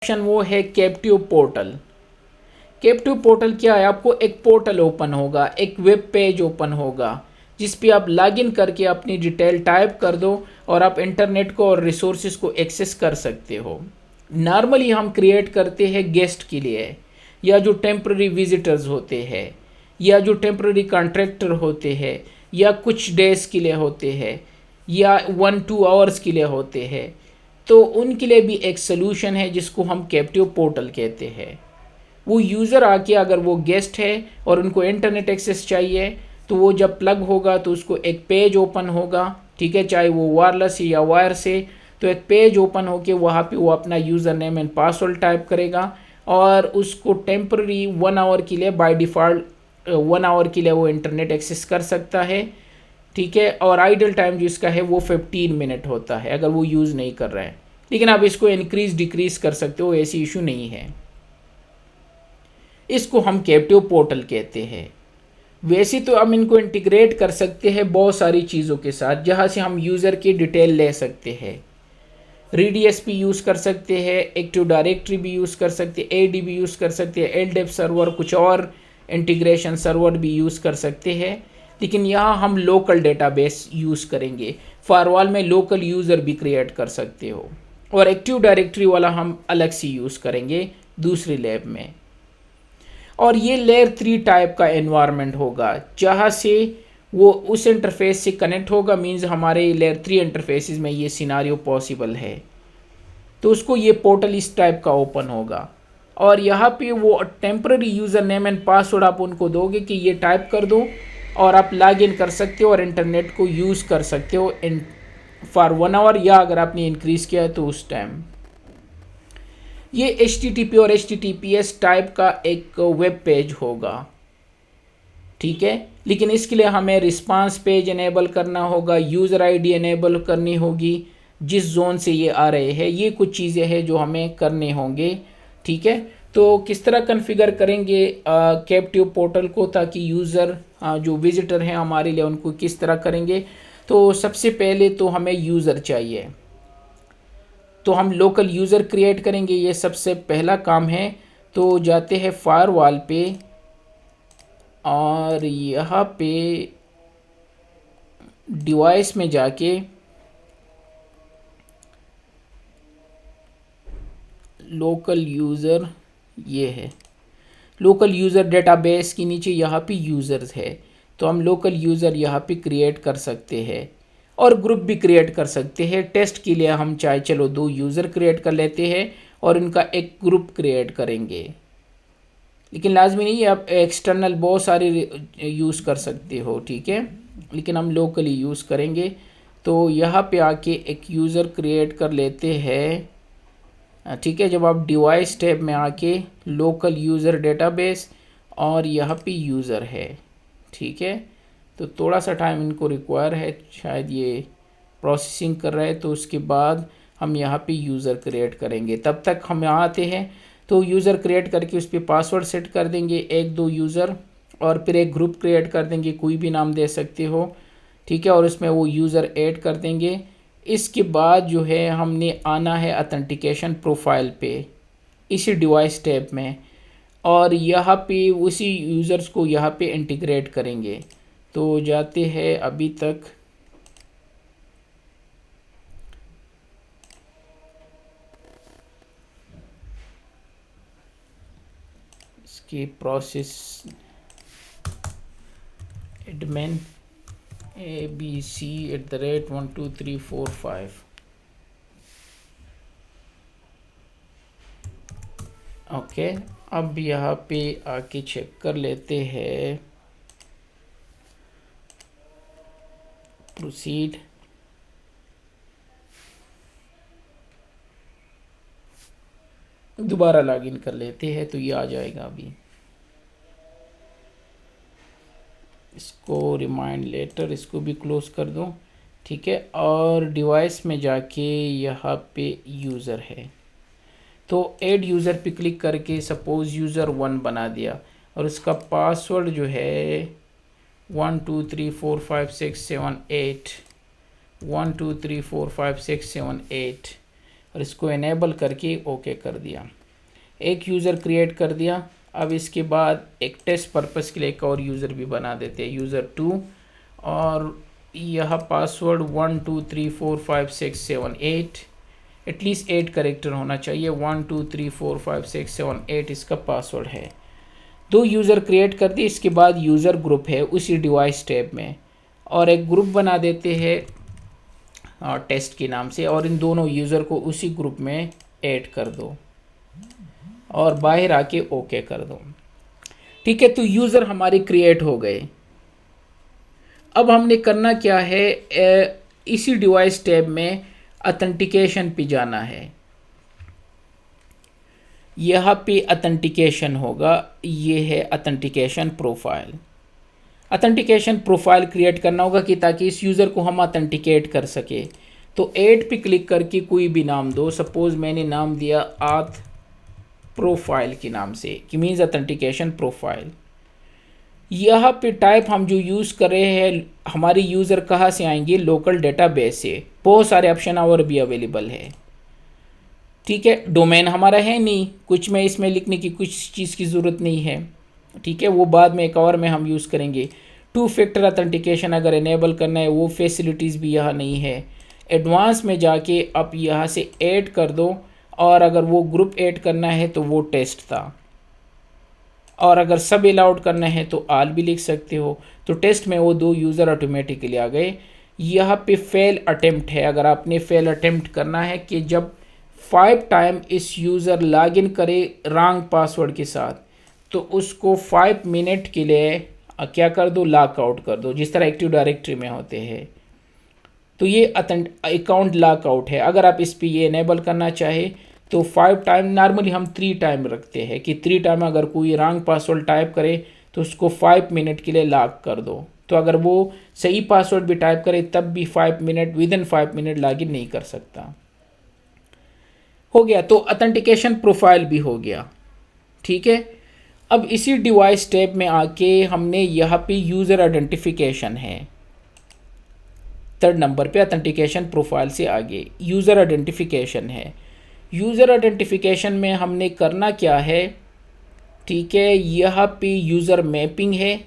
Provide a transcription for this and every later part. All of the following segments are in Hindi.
ऑप्शन वो है कैप्टिव पोर्टल। कैप्टिव पोर्टल क्या है, आपको एक पोर्टल ओपन होगा, एक वेब पेज ओपन होगा जिस पे आप लॉगिन करके अपनी डिटेल टाइप कर दो और आप इंटरनेट को और रिसोर्सेज को एक्सेस कर सकते हो। नॉर्मली हम क्रिएट करते हैं गेस्ट के लिए, या जो टेम्प्ररी विजिटर्स होते हैं, या जो टेम्प्ररी कॉन्ट्रैक्टर होते हैं, या कुछ डेज के लिए होते हैं, या 1-2 आवर्स के लिए होते हैं। तो उनके लिए भी एक सोल्यूशन है जिसको हम कैप्टिव पोर्टल कहते हैं। वो यूज़र आके अगर वो गेस्ट है और उनको इंटरनेट एक्सेस चाहिए तो वो जब प्लग होगा तो उसको एक पेज ओपन होगा, ठीक है, चाहे वो वायरलेस या वायर से। तो एक पेज ओपन होके वहाँ पे वो अपना user name and password type करेगा और उसको टेम्पररी 1 आवर के लिए, बाय डिफ़ॉल्ट 1 आवर के लिए वो इंटरनेट एक्सेस कर सकता है, ठीक है। और आइडल टाइम जो इसका है वो 15 मिनट होता है अगर वो यूज़ नहीं कर रहा है, लेकिन आप इसको इंक्रीज डिक्रीज कर सकते हो, ऐसी इशू नहीं है। इसको हम कैप्टिव पोर्टल कहते हैं। वैसे तो हम इनको इंटीग्रेट कर सकते हैं बहुत सारी चीज़ों के साथ, जहाँ से हम यूज़र की डिटेल ले सकते हैं। रीडीएस भी यूज़ कर सकते हैं, एक्टिव डायरेक्टरी भी यूज़ कर सकते हैं, एडी भी यूज़ कर सकते हैं, एलडेप सर्वर, कुछ और इंटीग्रेशन सर्वर भी यूज़ कर सकते हैं। लेकिन यहाँ हम लोकल डेटाबेस यूज़ करेंगे। फायरवॉल में लोकल यूज़र भी क्रिएट कर सकते हो, और एक्टिव डायरेक्टरी वाला हम अलग से यूज़ करेंगे दूसरी लैब में। और ये लेयर 3 टाइप का एनवायरनमेंट होगा जहाँ से वो उस इंटरफेस से कनेक्ट होगा। मींस हमारे लेयर 3 इंटरफेसेस में ये सिनारियो पॉसिबल है, तो उसको ये पोर्टल इस टाइप का ओपन होगा। और यहाँ पे वो temporary user name and password आप उनको दोगे कि ये टाइप कर दो और आप लॉग इन कर सकते हो और इंटरनेट को यूज़ कर सकते हो इन फॉर 1 आवर, या अगर आपने इंक्रीज़ किया है तो उस टाइम। ये HTTP और HTTPS टाइप का एक वेब पेज होगा, ठीक है। लेकिन इसके लिए हमें रिस्पांस पेज इनेबल करना होगा, यूज़र आईडी इनेबल करनी होगी जिस जोन से ये आ रहे हैं। ये कुछ चीज़ें हैं जो हमें करने होंगे, ठीक है। तो किस तरह कॉन्फ़िगर करेंगे कैप्टिव पोर्टल को, ताकि यूज़र जो विजिटर हैं हमारे लिए उनको किस तरह करेंगे। तो सबसे पहले तो हमें यूज़र चाहिए, तो हम लोकल यूज़र क्रिएट करेंगे, ये सबसे पहला काम है। तो जाते हैं फायरवॉल पे और यहाँ पे डिवाइस में जाके लोकल यूज़र, ये है लोकल यूज़र डेटाबेस के नीचे यहाँ पे यूज़र्स है। तो हम लोकल यूज़र यहाँ पे क्रिएट कर सकते हैं और ग्रुप भी क्रिएट कर सकते हैं। टेस्ट के लिए हम चाहे चलो 2 यूज़र क्रिएट कर लेते हैं और इनका एक ग्रुप क्रिएट करेंगे, लेकिन लाजमी नहीं है, आप एक्सटर्नल बहुत सारे यूज़ कर सकते हो, ठीक है, लेकिन हम लोकली यूज़ करेंगे। तो यहाँ पे आके एक यूज़र क्रिएट कर लेते हैं, ठीक है। जब आप डिवाइस टैब में आके लोकल यूज़र डेटाबेस और यहाँ पे यूज़र है, ठीक है। तो थोड़ा सा टाइम इनको रिक्वायर है, शायद ये प्रोसेसिंग कर रहा है, तो उसके बाद हम यहाँ पे यूज़र क्रिएट करेंगे। तब तक हम यहाँ आते हैं तो यूज़र क्रिएट करके उस पर पासवर्ड सेट कर देंगे, 1-2 यूज़र, और फिर एक ग्रुप क्रिएट कर देंगे, कोई भी नाम दे सकते हो, ठीक है। और उसमें वो यूज़र ऐड कर देंगे। इसके बाद जो है हमने आना है ऑथेंटिकेशन प्रोफाइल पे इसी डिवाइस टैब में, और यहाँ पे उसी यूज़र्स को यहाँ पे इंटीग्रेट करेंगे। तो जाते हैं अभी तक, इसकी प्रोसेस एडमिन abc@12345, ओके। अब यहाँ पे आके चेक कर लेते हैं, प्रोसीड, दोबारा लॉगिन कर लेते हैं तो ये आ जाएगा। अभी इसको रिमाइंड लेटर, इसको भी क्लोज कर दो, ठीक है। और डिवाइस में जाके यहाँ पे यूज़र है तो ऐड यूज़र पे क्लिक करके सपोज़ यूज़र 1 बना दिया, और उसका पासवर्ड जो है 1234567 8, 1234567 8, और इसको इनेबल करके ओके कर दिया। एक यूज़र क्रिएट कर दिया। अब इसके बाद एक टेस्ट पर्पस के लिए एक और यूज़र भी बना देते हैं, यूज़र 2, और यह पासवर्ड 1 2 3 4 5 6 7 8, एटलीस्ट 8 करेक्टर होना चाहिए। 1 2 3 4 5 6 7 8 इसका पासवर्ड है। 2 यूज़र क्रिएट कर दिए। इसके बाद यूज़र ग्रुप है उसी डिवाइस टैब में, और एक ग्रुप बना देते हैं टेस्ट के नाम से, और इन दोनों यूज़र को उसी ग्रुप में ऐड कर दो और बाहर आके ओके कर दो। ठीक है, तो यूज़र हमारे क्रिएट हो गए। अब हमने करना क्या है, इसी डिवाइस टैब में ऑथेंटिकेशन पे जाना है। यहाँ पे ऑथेंटिकेशन होगा, ये है authentication profile. Authentication profile create करना होगा कि ताकि इस यूज़र को हम ऑथेंटिकेट कर सके। तो ऐड पे क्लिक करके कोई भी नाम दो। सपोज मैंने नाम दिया आथ प्रोफाइल के नाम से, कि मीन्स ऑथेंटिकेशन प्रोफाइल। यहाँ पे टाइप हम जो यूज़ कर रहे हैं, हमारे यूज़र कहाँ से आएंगे, लोकल डेटाबेस से। बहुत सारे ऑप्शन और भी अवेलेबल है। ठीक है, डोमेन हमारा है नहीं, कुछ में इसमें लिखने की कुछ चीज़ की ज़रूरत नहीं है। ठीक है, वो बाद में एक और में हम यूज़ करेंगे। 2 फैक्टर ऑथेंटिकेशन अगर इनेबल करना है, वो फैसिलिटीज़ भी यहाँ नहीं है। एडवांस में जाके आप यहाँ से ऐड कर दो, और अगर वो ग्रुप ऐड करना है तो वो टेस्ट था, और अगर सब अलाउड करना है तो आल भी लिख सकते हो। तो टेस्ट में वो 2 यूज़र ऑटोमेटिकली आ गए। यहाँ पे फेल अटेम्प्ट है। अगर आपने फेल अटेम्प्ट करना है कि जब 5 टाइम इस यूज़र लॉगिन करे रॉन्ग पासवर्ड के साथ, तो उसको 5 मिनट के लिए क्या कर दो, लॉक आउट कर दो, जिस तरह एक्टिव डायरेक्टरी में होते हैं। तो ये अकाउंट लॉक आउट है। अगर आप इस पर ये इनेबल करना चाहे तो 5 टाइम, नॉर्मली हम 3 टाइम रखते हैं कि 3 टाइम अगर कोई रॉन्ग पासवर्ड टाइप करे तो उसको 5 मिनट के लिए लॉक कर दो। तो अगर वो सही पासवर्ड भी टाइप करे तब भी 5 मिनट, विदिन 5 मिनट लॉगिन नहीं कर सकता। हो गया, तो ऑथेंटिकेशन प्रोफाइल भी हो गया। ठीक है, अब इसी डिवाइस टैब में आके हमने यहाँ पे यूज़र आइडेंटिफिकेशन है, 3rd नंबर पे ऑथेंटिकेशन प्रोफाइल से आगे यूज़र आइडेंटिफिकेशन है। यूज़र आइडेंटिफिकेशन में हमने करना क्या है, ठीक है, यहाँ पे यूज़र मैपिंग है,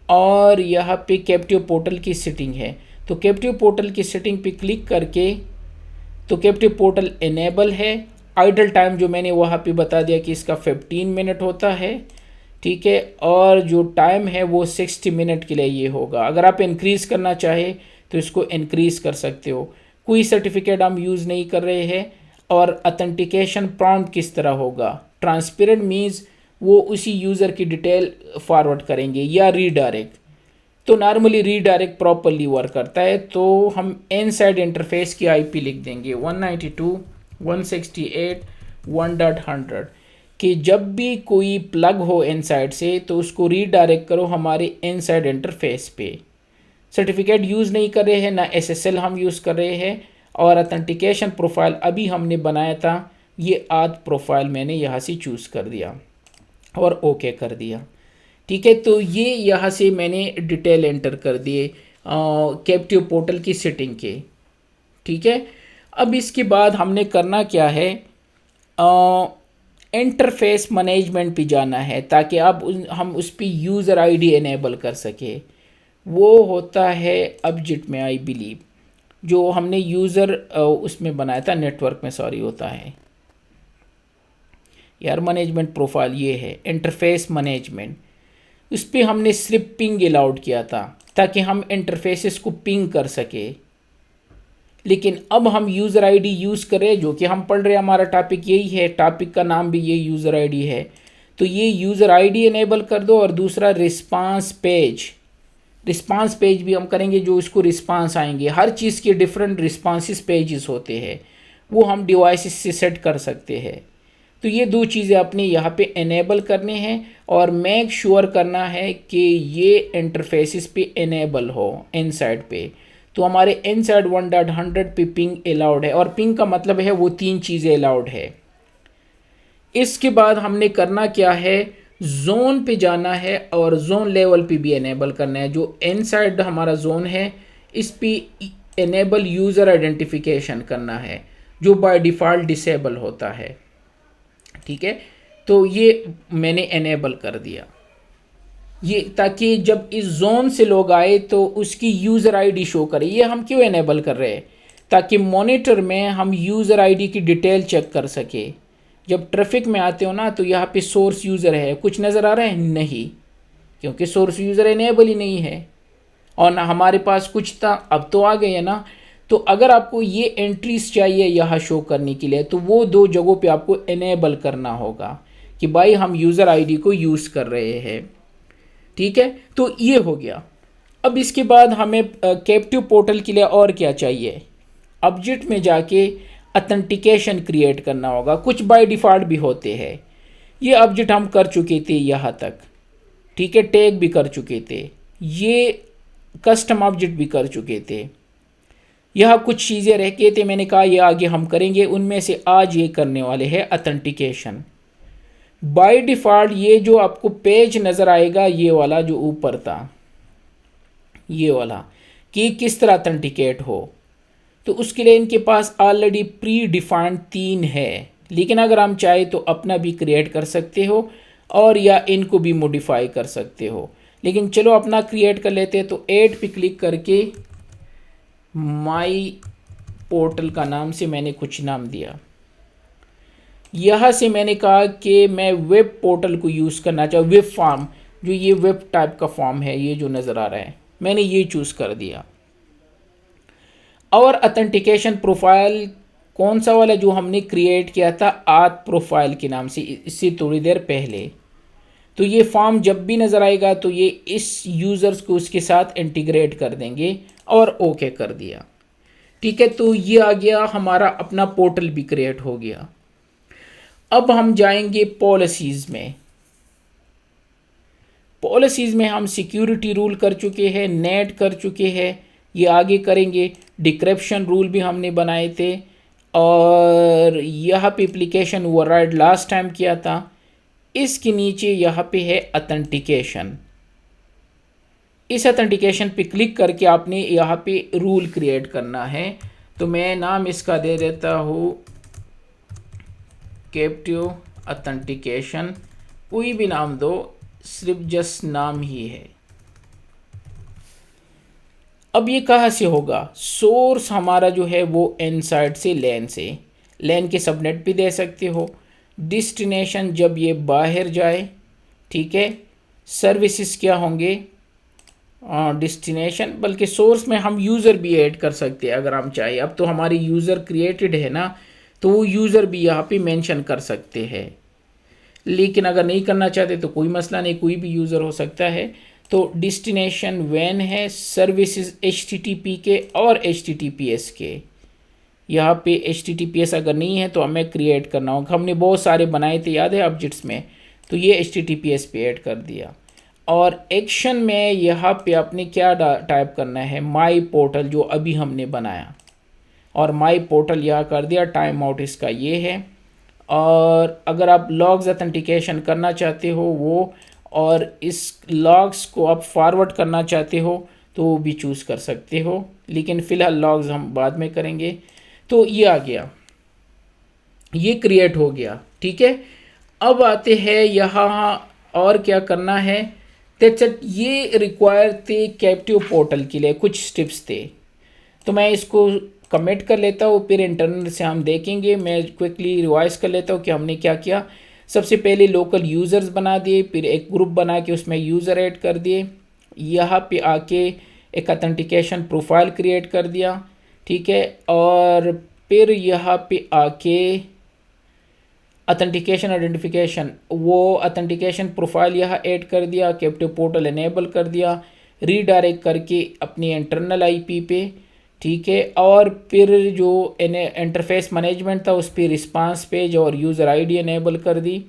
और यहाँ पे कैप्टिव पोर्टल की सेटिंग है। तो कैप्टिव पोर्टल की सेटिंग पे क्लिक करके, तो कैप्टिव पोर्टल इनेबल है। आइडल टाइम जो मैंने वहाँ पे बता दिया कि इसका 15 मिनट होता है। ठीक है, और जो टाइम है वो 60 मिनट के लिए ये होगा। अगर आप इंक्रीज़ करना चाहे तो इसको इंक्रीज़ कर सकते हो। कोई सर्टिफिकेट हम यूज़ नहीं कर रहे हैं। और ऑथेंटिकेशन प्रॉम्प्ट किस तरह होगा, ट्रांसपेरेंट मीन्स वो उसी यूज़र की डिटेल फॉरवर्ड करेंगे या रीडायरेक्ट। तो नॉर्मली रीडायरेक्ट प्रॉपरली वर्क करता है। तो हम इनसाइड इंटरफेस की आईपी लिख देंगे 192.168.1.100 कि जब भी कोई प्लग हो इनसाइड से तो उसको रीडायरेक्ट करो हमारे इनसाइड इंटरफेस पे। सर्टिफिकेट यूज़ नहीं कर रहे हैं, ना SSL हम यूज़ कर रहे हैं। और ऑथेंटिकेशन प्रोफाइल अभी हमने बनाया था, ये आथ प्रोफाइल मैंने यहाँ से चूज़ कर दिया और ओके कर दिया। ठीक है, तो ये यहाँ से मैंने डिटेल एंटर कर दिए कैप्टिव पोर्टल की सेटिंग के। ठीक है, अब इसके बाद हमने करना क्या है, इंटरफेस मैनेजमेंट पे जाना है ताकि अब हम उस पर यूज़र आईडी इनेबल कर सके। वो होता है ऑब्जेक्ट में, आई बिलीव, जो हमने यूज़र उसमें बनाया था, नेटवर्क में सॉरी होता है यार, मैनेजमेंट प्रोफाइल ये है इंटरफेस मैनेजमेंट। उस पर हमने सिर्फ पिंग अलाउड किया था ताकि हम इंटरफेसेस को पिंग कर सके। लेकिन अब हम यूज़र आईडी यूज़ करें, जो कि हम पढ़ रहे हैं, हमारा टॉपिक यही है, टॉपिक का नाम भी ये यूज़र आईडी है। तो ये यूज़र आईडी इनेबल कर दो। और दूसरा रिस्पांस पेज, रिस्पांस पेज भी हम करेंगे, जो इसको रिस्पांस आएंगे। हर चीज़ के डिफरेंट रिस्पांसिस पेजेस होते हैं, वो हम डिवाइसेस से सेट कर सकते हैं। तो ये 2 चीज़ें अपने यहाँ पे इनेबल करने हैं और मेक श्योर करना है कि ये इंटरफेसेस पे इनेबल हो इनसाइड पे। तो हमारे इनसाइड 1.100 पे पिंग अलाउड है, और पिंग का मतलब है वो 3 चीज़ें अलाउड है। इसके बाद हमने करना क्या है, जोन पे जाना है और जोन लेवल पे भी इनेबल करना है। जो इनसाइड हमारा जोन है इस पे इनेबल यूज़र आइडेंटिफिकेशन करना है। जो बाय डिफ़ॉल्ट डिसेबल होता है। ठीक है, तो ये मैंने इनेबल कर दिया, ये ताकि जब इस जोन से लोग आए तो उसकी यूज़र आईडी शो करे। ये हम क्यों इनेबल कर रहे हैं? ताकि मॉनिटर में हम यूज़र आईडी की डिटेल चेक कर सके। जब ट्रैफिक में आते हो ना तो यहाँ पे सोर्स यूज़र है, कुछ नज़र आ रहा है? नहीं, क्योंकि सोर्स यूज़र इनेबल ही नहीं है। और ना हमारे पास कुछ था, अब तो आ गए है ना। तो अगर आपको ये एंट्रीज चाहिए यहाँ शो करने के लिए तो वो दो जगहों पे आपको इनेबल करना होगा कि भाई हम यूज़र आईडी को यूज़ कर रहे हैं। ठीक है, तो ये हो गया। अब इसके बाद हमें कैप्टिव पोर्टल के लिए और क्या चाहिए? ऑब्जेक्ट में जाके अथेंटिकेशन क्रिएट करना होगा। कुछ बाय डिफ़ॉल्ट भी होते हैं, ये ऑब्जेक्ट हम कर चुके थे यहाँ तक। ठीक है, टैग भी कर चुके थे, ये कस्टम ऑब्जेक्ट भी कर चुके थे। यह कुछ चीज़ें रह गए थे, मैंने कहा ये आगे हम करेंगे। उनमें से आज ये करने वाले हैं अथेंटिकेशन। बाय डिफ़ॉल्ट ये जो आपको पेज नज़र आएगा, ये वाला जो ऊपर था, ये वाला कि किस तरह अथेंटिकेट हो, तो उसके लिए इनके पास ऑलरेडी प्री डिफाइंड 3 है। लेकिन अगर हम चाहे तो अपना भी क्रिएट कर सकते हो और या इनको भी मॉडिफाई कर सकते हो। लेकिन चलो अपना क्रिएट कर लेते हैं। तो ऐड पे क्लिक करके माई पोर्टल का नाम से मैंने कुछ नाम दिया। यहाँ से मैंने कहा कि मैं वेब पोर्टल को यूज़ करना चाहूँ, वेब फॉर्म, जो ये वेब टाइप का फॉर्म है, ये जो नज़र आ रहा है, मैंने ये चूज़ कर दिया। और अथेंटिकेशन प्रोफाइल कौन सा वाला जो हमने क्रिएट किया था आथ प्रोफाइल के नाम से, इससे थोड़ी देर पहले। तो ये फॉर्म जब भी नज़र आएगा तो ये इस यूज़र्स को उसके साथ इंटीग्रेट कर देंगे और ओके कर दिया। ठीक है, तो ये आ गया, हमारा अपना पोर्टल भी क्रिएट हो गया। अब हम जाएंगे पॉलिसीज़ में। पॉलिसीज़ में हम सिक्योरिटी रूल कर चुके हैं, नेट कर चुके हैं, ये आगे करेंगे। डिक्रिप्शन रूल भी हमने बनाए थे और यहाँ पे एप्लीकेशन ओवरराइड लास्ट टाइम किया था। इसके नीचे यहाँ पे है अथेंटिकेशन। इस अथेंटिकेशन पे क्लिक करके आपने यहाँ पे रूल क्रिएट करना है। तो मैं नाम इसका दे देता हूँ कैप्टिव अथेंटिकेशन, कोई भी नाम दो, सिर्फ जस्ट नाम ही है। अब ये कहाँ से होगा? सोर्स हमारा जो है वो इनसाइड से लैन के सबनेट भी दे सकते हो। डिस्टिनेशन जब ये बाहर जाए, ठीक है। सर्विसेज क्या होंगे? डिस्टिनेशन, बल्कि सोर्स में हम यूज़र भी ऐड कर सकते हैं अगर हम चाहे। अब तो हमारी यूज़र क्रिएटेड है ना, तो वो यूज़र भी यहाँ पे मेंशन कर सकते हैं। लेकिन अगर नहीं करना चाहते तो कोई मसला नहीं, कोई भी यूज़र हो सकता है। तो डिस्टिनेशन वैन है, सर्विसेज HTTP के और HTTPS के। यहाँ पे HTTPS अगर नहीं है तो हमें क्रिएट करना होगा। हमने बहुत सारे बनाए थे, याद है ऑब्जेक्ट्स में, तो ये HTTPS पे ऐड कर दिया। और एक्शन में यहाँ पे आपने क्या टाइप करना है? माई पोर्टल, जो अभी हमने बनाया, और माई पोर्टल यहाँ कर दिया। टाइम आउट इसका ये है। और अगर आप लॉग्स अथेंटिकेशन करना चाहते हो वो, और इस लॉग्स को आप फॉरवर्ड करना चाहते हो तो वो भी चूज़ कर सकते हो, लेकिन फ़िलहाल लॉग्स हम बाद में करेंगे। तो ये आ गया, ये क्रिएट हो गया। ठीक है, अब आते हैं यहाँ और क्या करना है। दैट्स ये रिक्वायर थे कैप्टिव पोर्टल के लिए, कुछ स्टेप्स थे। तो मैं इसको कमेंट कर लेता हूँ, फिर इंटरनल से हम देखेंगे। मैं क्विकली रिवाइज कर लेता हूँ कि हमने क्या किया। सबसे पहले लोकल यूज़र्स बना दिए, फिर एक ग्रुप बना के उसमें यूज़र ऐड कर दिए। यहाँ पे आके एक अथेंटिकेशन प्रोफाइल क्रिएट कर दिया, ठीक है। और फिर यहाँ पे आके अथेंटिकेशन आइडेंटिफिकेशन, वो अथेंटिकेशन प्रोफाइल यहाँ ऐड कर दिया, कैप्टिव पोर्टल इनेबल कर दिया, रीडायरेक्ट करके अपनी इंटरनल IP पे, ठीक है। और फिर जो इंटरफेस मैनेजमेंट था उस पर रिस्पांस पेज और यूज़र ID इनेबल कर दी,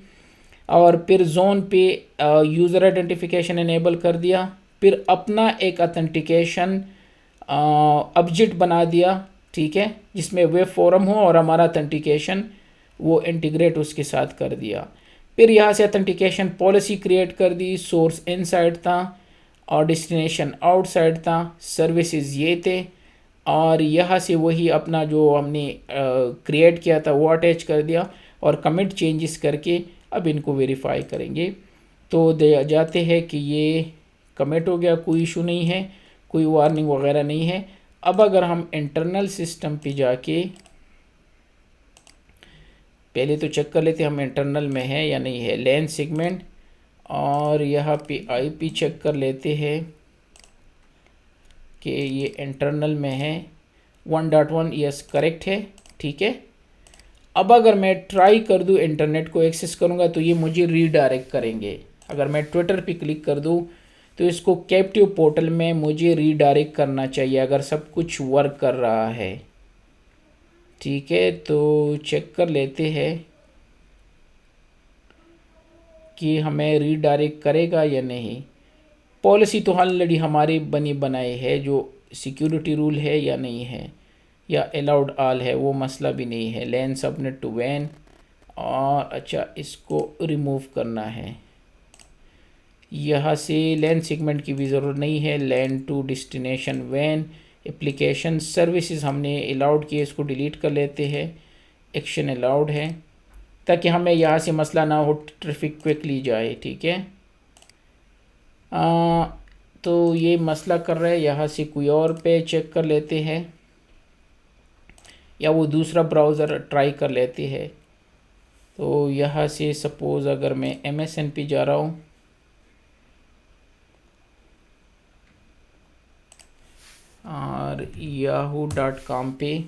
और फिर जोन पे यूज़र आइडेंटिफिकेशन इनेबल कर दिया। फिर अपना एक अथेंटिकेशन ऑब्जेक्ट बना दिया, ठीक है, जिसमें वेब फोरम हो और हमारा अथेंटिकेशन वो इंटीग्रेट उसके साथ कर दिया। फिर यहाँ से अथेंटिकेशन पॉलिसी क्रिएट कर दी। सोर्स इनसाइड था और डेस्टिनेशन आउटसाइड था। सर्विसेज ये थे, और यहाँ से वही अपना जो हमने क्रिएट किया था वो अटैच कर दिया और कमिट चेंजेस करके अब इनको वेरीफाई करेंगे। तो दे जाते हैं कि ये कमिट हो गया, कोई इशू नहीं है, कोई वार्निंग वगैरह नहीं है। अब अगर हम इंटरनल सिस्टम पे जाके पहले तो चेक कर लेते हैं हम इंटरनल में है या नहीं है, लैन सेगमेंट, और यहाँ पे आईपी चेक कर लेते हैं कि ये इंटरनल में है 1.1, यस करेक्ट है, ठीक है। अब अगर मैं ट्राई कर दूँ इंटरनेट को एक्सेस करूँगा तो ये मुझे रीडायरेक्ट करेंगे। अगर मैं ट्विटर पे क्लिक कर दूँ तो इसको कैप्टिव पोर्टल में मुझे रीडायरेक्ट करना चाहिए अगर सब कुछ वर्क कर रहा है, ठीक है। तो चेक कर लेते हैं कि हमें रीडायरेक्ट करेगा या नहीं। पॉलिसी तो ऑलरेडी हमारी बनी बनाई है, जो सिक्योरिटी रूल है या नहीं है, या अलाउड ऑल है, वो मसला भी नहीं है। लैन सबनेट टू वैन, और अच्छा इसको रिमूव करना है। यहाँ से लैन सेगमेंट की भी ज़रूरत नहीं है। लैन टू डेस्टिनेशन वैन, एप्लीकेशन सर्विसेज हमने अलाउड किए, इसको डिलीट कर लेते हैं। एक्शन अलाउड है ताकि हमें यहाँ से मसला ना हो, ट्रैफिक क्विकली जाए, ठीक है। तो ये मसला कर रहा है। यहाँ से कोई और पे चेक कर लेते हैं या वो दूसरा ब्राउज़र ट्राई कर लेते हैं। तो यहाँ से सपोज़ अगर मैं MSN पे जा रहा हूँ और yahoo.com पे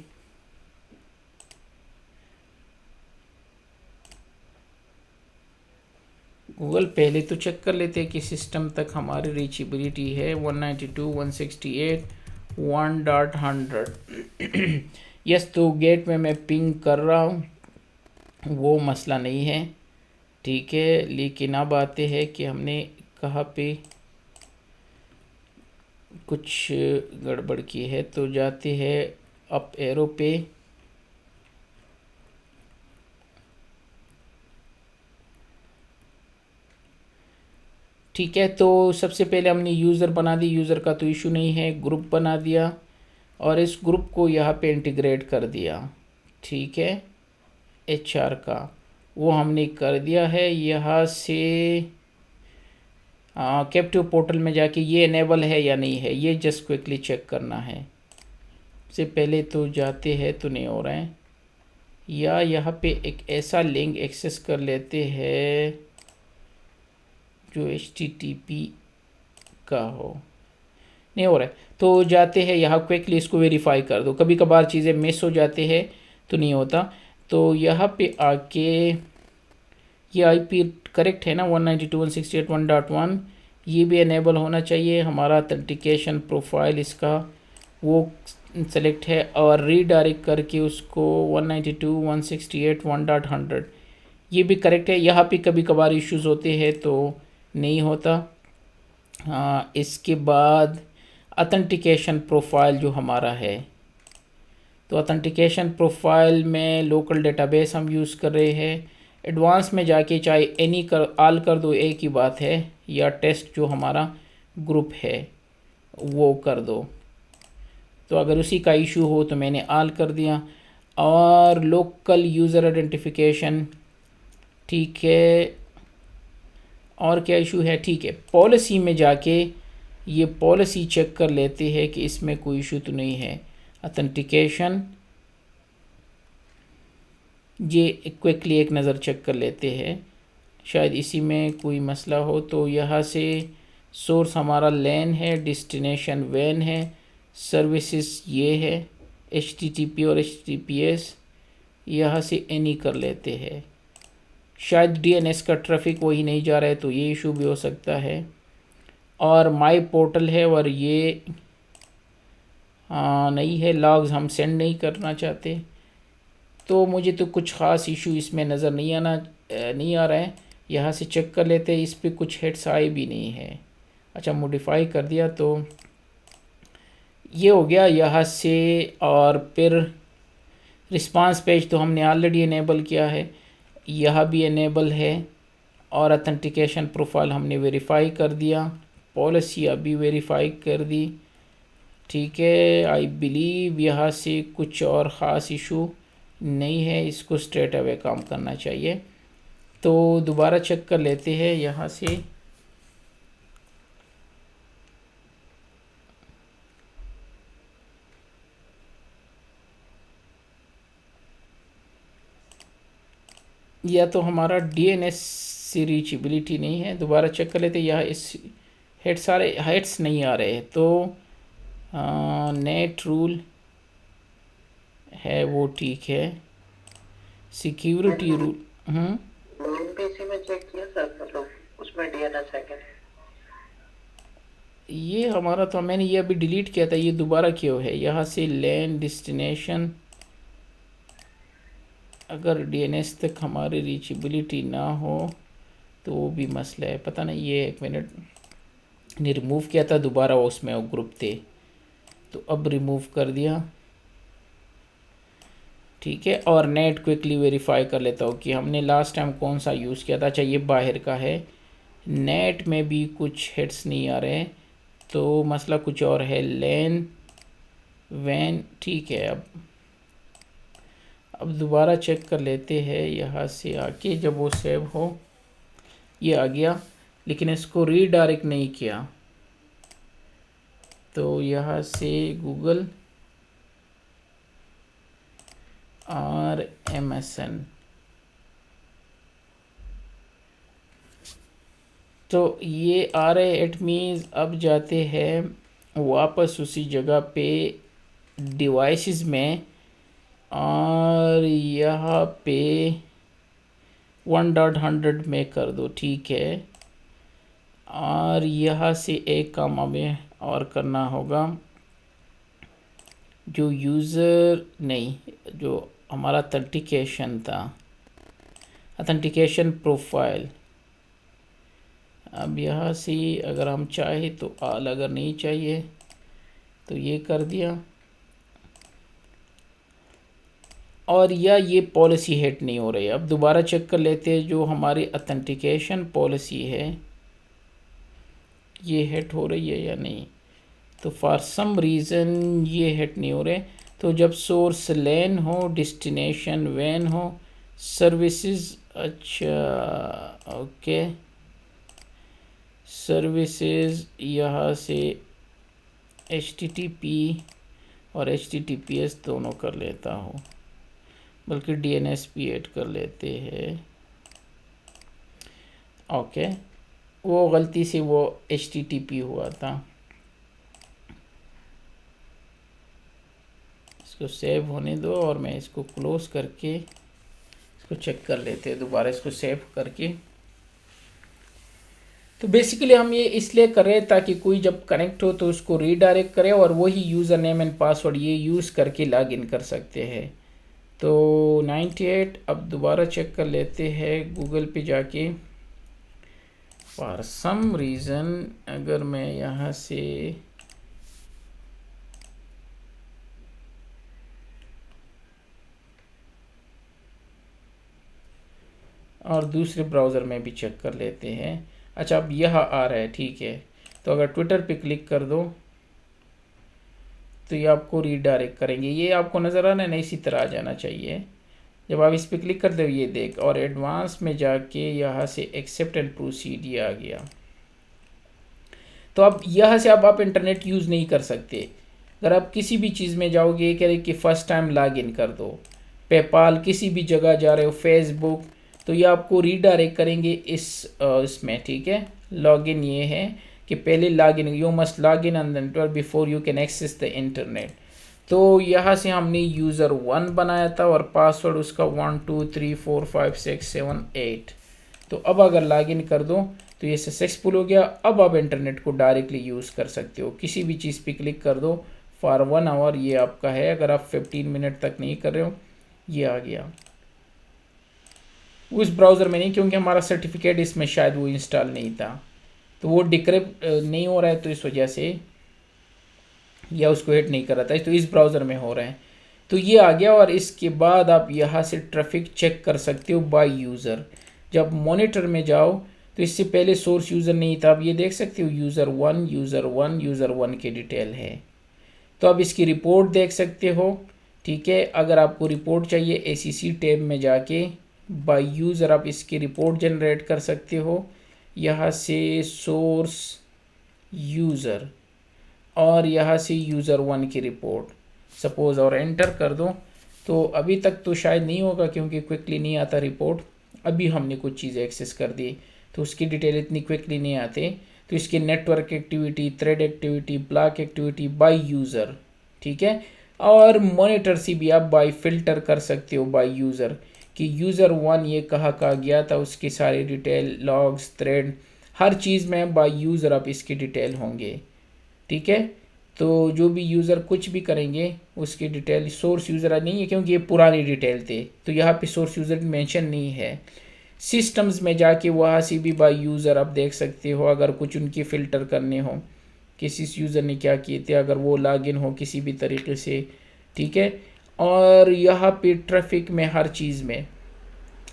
गूगल पहले तो चेक कर लेते हैं कि सिस्टम तक हमारी रीचेबिलिटी है 192.168.1.100 यस। तो गेट में मैं पिंग कर रहा हूँ, वो मसला नहीं है, ठीक है। लेकिन अब आते हैं कि हमने कहाँ पे कुछ गड़बड़ की है। तो जाते हैं अप एरो पे, ठीक है। तो सबसे पहले हमने यूज़र बना दी, यूज़र का तो इशू नहीं है, ग्रुप बना दिया और इस ग्रुप को यहाँ पे इंटीग्रेट कर दिया, ठीक है। HR का वो हमने कर दिया है। यहाँ से कैप्टिव पोर्टल में जाके ये इनेबल है या नहीं है, ये जस्ट क्विकली चेक करना है। सबसे पहले तो जाते हैं तो नहीं हो रहा है, या यहाँ पे एक ऐसा लिंक एक्सेस कर लेते हैं जो HTTP का हो, नहीं हो रहा है। तो जाते हैं यहाँ क्विकली इसको वेरीफाई कर दो, कभी कभार चीज़ें मिस हो जाते हैं तो नहीं होता। तो यहाँ पे आके ये IP करेक्ट है ना 192.168.1.1, ये भी इनेबल होना चाहिए। हमारा ऑथेंटिकेशन प्रोफाइल इसका वो सेलेक्ट है और रीडायरेक्ट करके उसको 192.168.1.100 ये भी करेक्ट है। यहाँ पे कभी कभार इश्यूज़ होते हैं तो नहीं होता। इसके बाद ऑथेंटिकेशन प्रोफाइल जो हमारा है, तो ऑथेंटिकेशन प्रोफाइल में लोकल डेटाबेस हम यूज़ कर रहे हैं। एडवांस में जाके चाहे एनी कर आल कर दो, एक ही बात है, या टेस्ट जो हमारा ग्रुप है वो कर दो। तो अगर उसी का इशू हो तो मैंने आल कर दिया। और लोकल यूज़र आइडेंटिफिकेशन, ठीक है। और क्या इशू है, ठीक है। पॉलिसी में जाके ये पॉलिसी चेक कर लेते हैं कि इसमें कोई इशू तो नहीं है। ऑथेंटिकेशन ये क्विकली एक नज़र चेक कर लेते हैं, शायद इसी में कोई मसला हो। तो यहाँ से सोर्स हमारा लैन है, डेस्टिनेशन वैन है, सर्विसेज ये है HTTP और HTTPS, यहाँ से एनी कर लेते हैं। शायद DNS का ट्रैफिक वही नहीं जा रहा है तो ये इशू भी हो सकता है। और माई पोर्टल है और ये नहीं है, लॉग्स हम सेंड नहीं करना चाहते। तो मुझे तो कुछ ख़ास इशू इसमें नज़र नहीं आ रहा है। यहाँ से चेक कर लेते हैं, इस पर कुछ हिट्स आए भी नहीं है। अच्छा, मॉडिफाई कर दिया तो ये हो गया यहाँ से। और फिर रिस्पांस पेज तो हमने ऑलरेडी इनेबल किया है, यह भी इनेबल है। और ऑथेंटिकेशन प्रोफाइल हमने वेरीफाई कर दिया, पॉलिसी अभी वेरीफाई कर दी। ठीक है, आई बिलीव यहाँ से कुछ और ख़ास इशू नहीं है, इसको स्ट्रेट अवे काम करना चाहिए। तो दोबारा चेक कर लेते हैं यहाँ से। या तो हमारा डीएनएस से रीचेबिलिटी नहीं है, दोबारा चेक कर लेते हैं। यहाँ इस हेड सारे हेड्स नहीं आ रहे, तो नेट रूल है वो ठीक है, सिक्योरिटी रूल मेन पीसी में चेक किया सर, मतलब उसमें डीएनएस है क्या? ये हमारा तो मैंने ये अभी डिलीट किया था, ये दोबारा क्यों है? यहाँ से लैंड डेस्टिनेशन, अगर डीएनएस तक हमारी रीचेबिलिटी ना हो तो वो भी मसला है, पता नहीं। ये एक मिनट, ने रिमूव किया था दोबारा, उसमें वो ग्रुप थे, तो अब रिमूव कर दिया, ठीक है। और नेट क्विकली वेरीफाई कर लेता हूँ कि हमने लास्ट टाइम कौन सा यूज़ किया था। अच्छा, ये बाहर का है, नेट में भी कुछ हिट्स नहीं आ रहे, तो मसला कुछ और है। लैन वैन ठीक है। अब दोबारा चेक कर लेते हैं यहाँ से आके, जब वो सेव हो। ये आ गया, लेकिन इसको रीडायरेक्ट नहीं किया, तो यहाँ से गूगल RMSN, तो ये आ रहे। इट मीन्स अब जाते हैं वापस उसी जगह पे डिवाइसेस में, और यहाँ पे 1.100 में कर दो, ठीक है। और यहाँ से एक काम हमें और करना होगा, जो यूज़र नहीं, जो हमारा ऑथेंटिकेशन था, ऑथेंटिकेशन प्रोफाइल। अब यहाँ से अगर हम चाहे तो आल, अगर नहीं चाहिए तो ये कर दिया। और या ये पॉलिसी हिट नहीं हो रही। अब दोबारा चेक कर लेते हैं, जो हमारी ऑथेंटिकेशन पॉलिसी है ये हिट हो रही है या नहीं। तो फॉर सम रीज़न ये हिट नहीं हो रहे। तो जब सोर्स लैन हो, डेस्टिनेशन वैन हो, सर्विसेज, अच्छा ओके, सर्विसेज यहाँ से HTTP और HTTPS दोनों कर लेता हूँ, बल्कि DNS भी ऐड कर लेते हैं। ओके, वो गलती से वो HTTP हुआ था। इसको सेव होने दो और मैं इसको क्लोज करके इसको चेक कर लेते हैं दोबारा, इसको सेव करके। तो बेसिकली हम ये इसलिए कर रहे हैं ताकि कोई जब कनेक्ट हो तो उसको रीडायरेक्ट करे और वही यूज़र नेम एंड पासवर्ड ये यूज़ करके लॉगिन कर सकते हैं। तो 98, अब दोबारा चेक कर लेते हैं गूगल पे जाके। फॉर सम रीज़न अगर मैं यहाँ से और दूसरे ब्राउज़र में भी चेक कर लेते हैं। अच्छा, अब यह आ रहा है, ठीक है। तो अगर ट्विटर पे क्लिक कर दो तो ये आपको रीडायरेक्ट करेंगे। ये आपको नज़र आना है, इसी तरह आ जाना चाहिए। जब आप इस पर क्लिक कर दो ये देख, और एडवांस में जाके यहाँ से एक्सेप्ट एंड प्रोसीड, ये आ गया। तो अब यहाँ से अब आप इंटरनेट यूज़ नहीं कर सकते। अगर आप किसी भी चीज़ में जाओगे, कह रहे कि फ़र्स्ट टाइम लॉग इन कर दो, पेपाल, किसी भी जगह जा रहे हो, फेसबुक, तो ये आपको रीडायरेक्ट करेंगे इसमें, ठीक है। लॉगिन ये है कि पहले login, you must log in on the network before you can access the internet. तो यहाँ से हमने यूज़र 1 बनाया था और पासवर्ड उसका 1 2 3 4 5 6 7 8। तो अब अगर लॉगिन कर दो तो ये सक्सेसफुल हो गया। अब आप इंटरनेट को डायरेक्टली यूज़ कर सकते हो, किसी भी चीज़ पे क्लिक कर दो। फॉर 1 आवर ये आपका है, अगर आप 15 मिनट तक नहीं कर रहे हो, ये आ गया। उस ब्राउज़र में नहीं, क्योंकि हमारा सर्टिफिकेट इसमें शायद वो इंस्टॉल नहीं था, तो वो डिक्रिप्ट नहीं हो रहा है, तो इस वजह से, या उसको हिट नहीं कर रहा था, तो इस ब्राउज़र में हो रहा है। तो ये आ गया। और इसके बाद आप यहाँ से ट्रैफिक चेक कर सकते हो बाय यूज़र। जब मॉनिटर में जाओ तो इससे पहले सोर्स यूज़र नहीं था, आप ये देख सकते हो यूज़र 1 यूज़र 1 यूज़र 1 की डिटेल है। तो अब इसकी रिपोर्ट देख सकते हो। ठीक है, अगर आपको रिपोर्ट चाहिए ACC टैब में जाके बाय यूज़र आप इसकी रिपोर्ट जनरेट कर सकते हो। यहाँ से सोर्स यूज़र और यहाँ से यूज़र 1 की रिपोर्ट सपोज़ और एंटर कर दो। तो अभी तक तो शायद नहीं होगा क्योंकि क्विकली नहीं आता रिपोर्ट। अभी हमने कुछ चीज़ें एक्सेस कर दी तो उसकी डिटेल इतनी क्विकली नहीं आते। तो इसकी network activity, thread activity, block activity by user, ठीक है। और मॉनिटर से भी आप बाय फिल्टर कर सकते हो बाय यूज़र कि यूज़र 1 ये कहाँ गया था, उसकी सारी डिटेल, लॉग्स, थ्रेड, हर चीज़ में बाय यूज़र आप इसकी डिटेल होंगे। ठीक है, तो जो भी यूज़र कुछ भी करेंगे उसकी डिटेल, सोर्स यूज़र नहीं है क्योंकि ये पुरानी डिटेल थे तो यहाँ पे सोर्स यूज़र मेंशन नहीं है। सिस्टम्स में जाके वहाँ से भी बाय यूज़र आप देख सकते हो अगर कुछ उनकी फ़िल्टर करने हो, किसी यूज़र ने क्या किए थे, अगर वो लॉगिन हो किसी भी तरीके से। ठीक है, और यहाँ पे ट्रैफिक में हर चीज़ में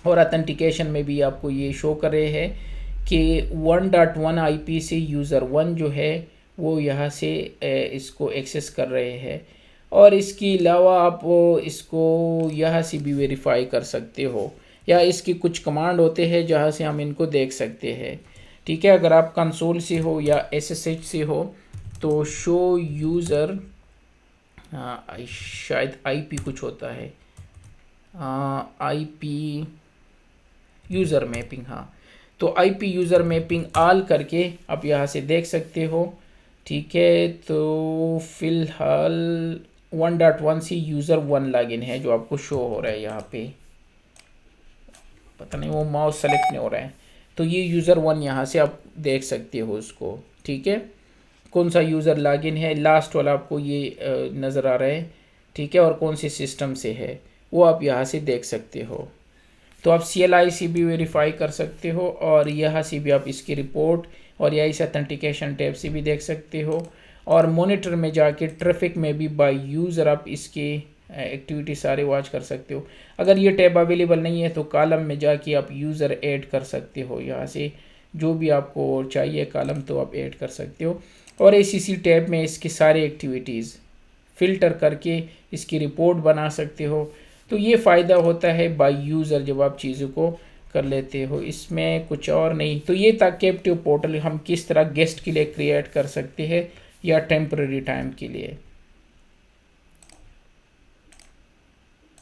और ऑथेंटिकेशन में भी आपको ये शो कर रहे हैं कि 1.1 IP से यूज़र 1 जो है वो यहाँ से इसको एक्सेस कर रहे हैं। और इसके अलावा आप इसको यहाँ से भी वेरीफाई कर सकते हो या इसकी कुछ कमांड होते हैं जहाँ से हम इनको देख सकते हैं। ठीक है, अगर आप कंसोल से हो या SSH से हो तो शो यूज़र, शायद IP कुछ होता है, IP यूज़र मैपिंग, हाँ, तो IP यूज़र मैपिंग ऑल करके आप यहाँ से देख सकते हो। ठीक है, तो फिलहाल 1.1 से यूज़र 1 लॉगिन है जो आपको शो हो रहा है यहाँ पे, पता नहीं वो माउस सेलेक्ट नहीं हो रहा है। तो ये यूज़र 1 यहाँ से आप देख सकते हो उसको। ठीक है, कौन सा यूज़र लॉगिन है, लास्ट वाला आपको ये नज़र आ रहा है। ठीक है, और कौन से सिस्टम से है वो आप यहाँ से देख सकते हो। तो आप CLI से भी वेरीफाई कर सकते हो और यहाँ से भी आप इसकी रिपोर्ट और या इस ऑथेंटिकेशन टैब से भी देख सकते हो। और मॉनिटर में जाके ट्रैफिक में भी बाय यूज़र आप इसकी एक्टिविटी सारे वॉच कर सकते हो। अगर ये टैब अवेलेबल नहीं है तो कॉलम में जाके आप यूज़र ऐड कर सकते हो, यहाँ से जो भी आपको चाहिए कॉलम तो आप ऐड कर सकते हो। और ACC टैब में इसकी सारी एक्टिविटीज़ फ़िल्टर करके इसकी रिपोर्ट बना सकते हो। तो ये फ़ायदा होता है बाय यूज़र जब आप चीज़ों को कर लेते हो, इसमें कुछ और नहीं। तो ये था कैप्टिव पोर्टल हम किस तरह गेस्ट के लिए क्रिएट कर सकते हैं या टेम्पररी टाइम के लिए।